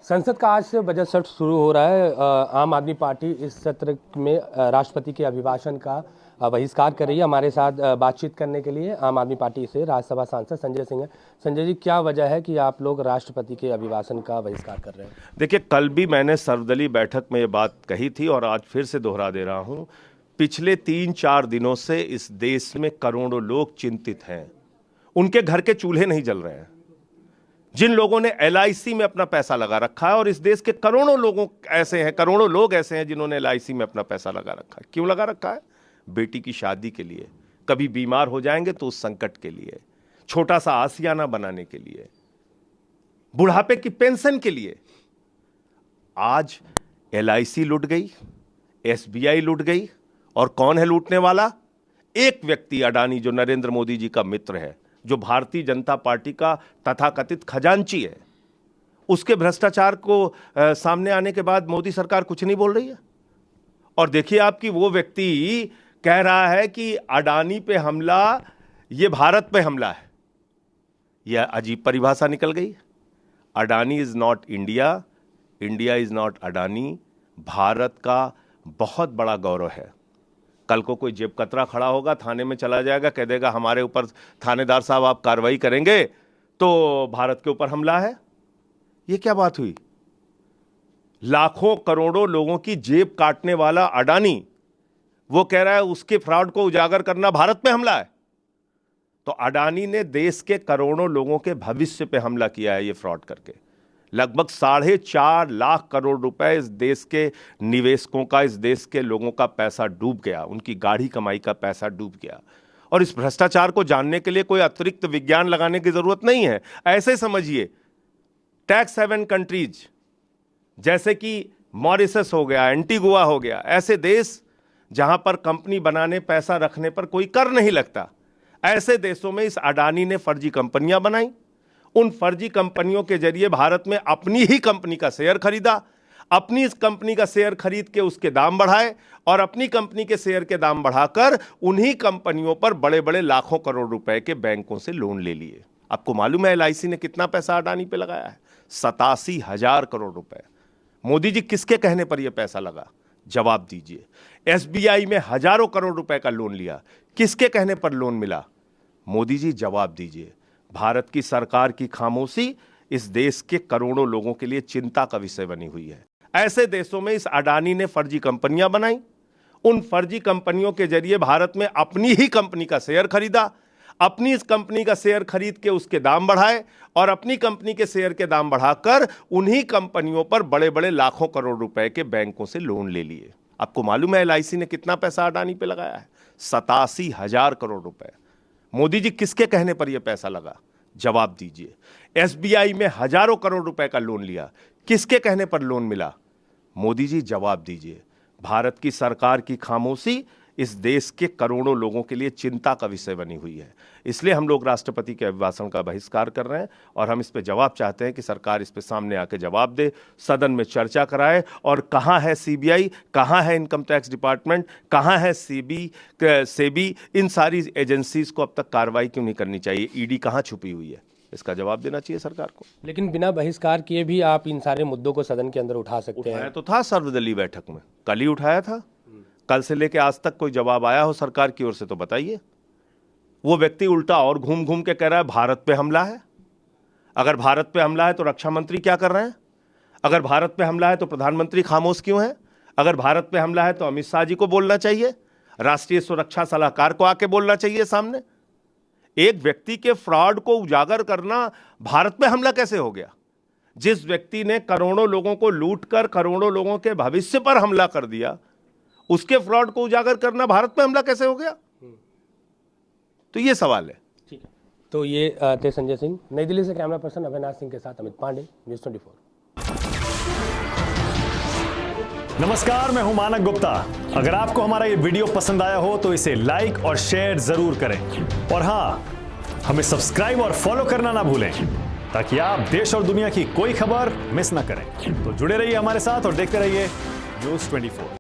संसद का आज से बजट सत्र शुरू हो रहा है। आम आदमी पार्टी इस सत्र में राष्ट्रपति के अभिभाषण का बहिष्कार कर रही है। हमारे साथ बातचीत करने के लिए आम आदमी पार्टी से राज्यसभा सांसद संजय सिंह है। संजय जी, क्या वजह है कि आप लोग राष्ट्रपति के अभिभाषण का बहिष्कार कर रहे हैं? देखिए, कल भी मैंने सर्वदलीय बैठक में ये बात कही थी और आज फिर से दोहरा दे रहा हूं। पिछले 3-4 दिनों से इस देश में करोड़ों लोग चिंतित हैं। उनके घर के चूल्हे नहीं जल रहे हैं। जिन लोगों ने LIC में अपना पैसा लगा रखा है, और इस देश के करोड़ों लोग ऐसे हैं जिन्होंने LIC में अपना पैसा लगा रखा है। क्यों लगा रखा है? बेटी की शादी के लिए, कभी बीमार हो जाएंगे तो उस संकट के लिए, छोटा सा आसियाना बनाने के लिए, बुढ़ापे की पेंशन के लिए। आज LIC लूट गई, SBI लूट गई, और कौन है लूटने वाला? एक व्यक्ति, अडानी, जो नरेंद्र मोदी जी का मित्र है, जो भारतीय जनता पार्टी का तथाकथित खजांची है। उसके भ्रष्टाचार को सामने आने के बाद मोदी सरकार कुछ नहीं बोल रही है। और देखिए, आपकी वो व्यक्ति कह रहा है कि अडानी पे हमला ये भारत पे हमला है। यह अजीब परिभाषा निकल गई। Adani is not India, India is not Adani. Bharat का बहुत बड़ा गौरव है। कल को कोई जेब कतरा खड़ा होगा, थाने में चला जाएगा, कह देगा हमारे ऊपर थानेदार साहब आप कार्रवाई करेंगे तो भारत के ऊपर हमला है। ये क्या बात हुई? लाखों करोड़ों लोगों की जेब काटने वाला अडानी, वो कह रहा है उसके फ्रॉड को उजागर करना भारत पे हमला है। तो अडानी ने देश के करोड़ों लोगों के भविष्य पे हमला किया है ये फ्रॉड करके। लगभग 4.5 लाख करोड़ रुपए इस देश के निवेशकों का, इस देश के लोगों का पैसा डूब गया, उनकी गाढ़ी कमाई का पैसा डूब गया। और इस भ्रष्टाचार को जानने के लिए कोई अतिरिक्त विज्ञान लगाने की जरूरत नहीं है। ऐसे समझिए, टैक्स हेवन कंट्रीज जैसे कि मॉरिशस हो गया, एंटीगुआ हो गया, ऐसे देश जहां पर कंपनी बनाने, पैसा रखने पर कोई कर नहीं लगता, ऐसे देशों में इस अडानी ने फर्जी कंपनियां बनाई। उन फर्जी कंपनियों के जरिए भारत में अपनी ही कंपनी का शेयर खरीदा, अपनी इस कंपनी का शेयर खरीद के उसके दाम बढ़ाए, और अपनी कंपनी के शेयर के दाम बढ़ाकर उन्हीं कंपनियों पर बड़े बड़े लाखों करोड़ रुपए के बैंकों से लोन ले लिए। आपको मालूम है LIC ने कितना पैसा अडानी पे लगाया है? 87,000 करोड़ रुपए। मोदी जी, किसके कहने पर यह पैसा लगा? जवाब दीजिए। SBI में हजारों करोड़ रुपए का लोन लिया, किसके कहने पर लोन मिला? मोदी जी, जवाब दीजिए। भारत की सरकार की खामोशी इस देश के करोड़ों लोगों के लिए चिंता का विषय बनी हुई है। ऐसे देशों में इस अडानी ने फर्जी कंपनियां बनाई। उन फर्जी कंपनियों के जरिए भारत में अपनी ही कंपनी का शेयर खरीदा, अपनी इस कंपनी का शेयर खरीद के उसके दाम बढ़ाए, और अपनी कंपनी के शेयर के दाम बढ़ाकर उन्हीं कंपनियों पर बड़े बड़े लाखों करोड़ रुपए के बैंकों से लोन ले लिए। आपको मालूम है LIC ने कितना पैसा अडानी पे लगाया है? 87,000 करोड़ रुपए। मोदी जी, किसके कहने पर यह पैसा लगा? जवाब दीजिए। SBI में हजारों करोड़ रुपए का लोन लिया, किसके कहने पर लोन मिला? मोदी जी, जवाब दीजिए। भारत की सरकार की खामोशी इस देश के करोड़ों लोगों के लिए चिंता का विषय बनी हुई है। इसलिए हम लोग राष्ट्रपति के अभिभाषण का बहिष्कार कर रहे हैं, और हम इस पे जवाब चाहते हैं कि सरकार इस पे सामने आके जवाब दे, सदन में चर्चा कराए। और कहां है CBI, कहां है इनकम टैक्स डिपार्टमेंट, कहां है सेबी? इन सारी एजेंसीज को अब तक कार्रवाई क्यों नहीं करनी चाहिए? ED कहां छुपी हुई है? इसका जवाब देना चाहिए सरकार को। लेकिन बिना बहिष्कार किए भी आप इन सारे मुद्दों को सदन के अंदर उठा सकते हैं। उठाया तो था सर्वदलीय बैठक में, कल ही उठाया था। कल से लेके आज तक कोई जवाब आया हो सरकार की ओर से तो बताइए। वो व्यक्ति उल्टा और घूम घूम के कह रहा है भारत पे हमला है। अगर भारत पे हमला है तो रक्षा मंत्री क्या कर रहे हैं? अगर भारत पे हमला है तो प्रधानमंत्री खामोश क्यों है? अगर भारत पे हमला है तो अमित शाह जी को बोलना चाहिए, राष्ट्रीय सुरक्षा सलाहकार को आके बोलना चाहिए सामने। एक व्यक्ति के फ्रॉड को उजागर करना भारत पे हमला कैसे हो गया? जिस व्यक्ति ने करोड़ों लोगों को लूटकर करोड़ों लोगों के भविष्य पर हमला कर दिया, उसके फ्रॉड को उजागर करना भारत पे हमला कैसे हो गया? तो ये सवाल है। ठीक है, तो ये थे संजय सिंह। नई दिल्ली से कैमरा पर्सन अविनाश सिंह के साथ अमित पांडे, न्यूज़ 24। नमस्कार, मैं हूं मानक गुप्ता। अगर आपको हमारा ये वीडियो पसंद आया हो तो इसे लाइक और शेयर जरूर करें, और हां, हमें सब्सक्राइब और फॉलो करना ना भूलें, ताकि आप देश और दुनिया की कोई खबर मिस ना करें। तो जुड़े रहिए हमारे साथ और देखते रहिए न्यूज़ 24।